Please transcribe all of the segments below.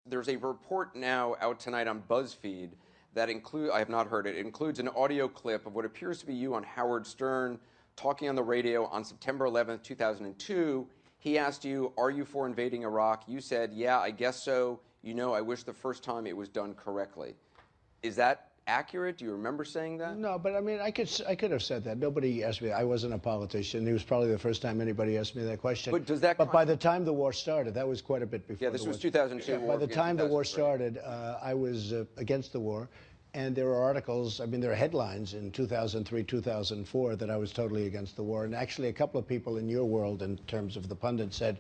there's a report now out tonight on BuzzFeed that I have not heard it, it includes an audio clip of what appears to be you on Howard Stern talking on the radio on September 11th, 2002. He asked you, are you for invading Iraq? You said, yeah, I guess so. You know, I wish the first time it was done correctly. Is that accurate? Do you remember saying that? No, but I mean, I could have said that. Nobody asked me. I wasn't a politician. It was probably the first time anybody asked me that question. But does that? But by the time the war started, that was quite a bit before. Yeah, this was 2002. Yeah, by the time the war started, I was against the war. And there are articles, I mean, there are headlines in 2003, 2004 that I was totally against the war. And actually, a couple of people in your world, in terms of the pundits, said,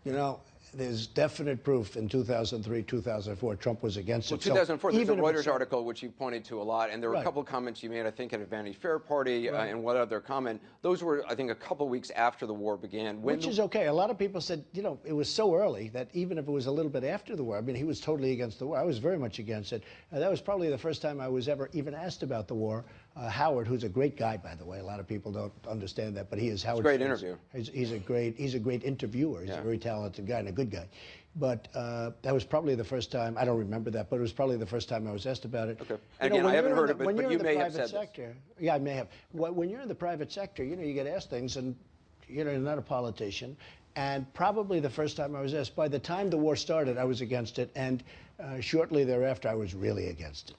you know, there's definite proof in 2003, 2004, Trump was against it. Well, 2004, there's a Reuters article which you pointed to a lot, and there were a couple of comments you made, I think, at a Vanity Fair party, and one other comment. Those were, I think, a couple of weeks after the war began. Which is okay. A lot of people said, you know, it was so early that even if it was a little bit after the war, I mean, he was totally against the war. I was very much against it. That was probably the first time I was ever even asked about the war. Howard, who's a great guy, by the way. A lot of people don't understand that, but he is. Howard. Great interview. He's a great interviewer. He's a very talented guy and a good guy. But that was probably the first time. I don't remember that, but it was probably the first time I was asked about it. Okay. Again, I haven't heard of it, but you may have said this. Yeah, I may have. When you're in the private sector, you know, you get asked things, and you know, you're not a politician. And probably the first time I was asked. By the time the war started, I was against it, and shortly thereafter, I was really against it.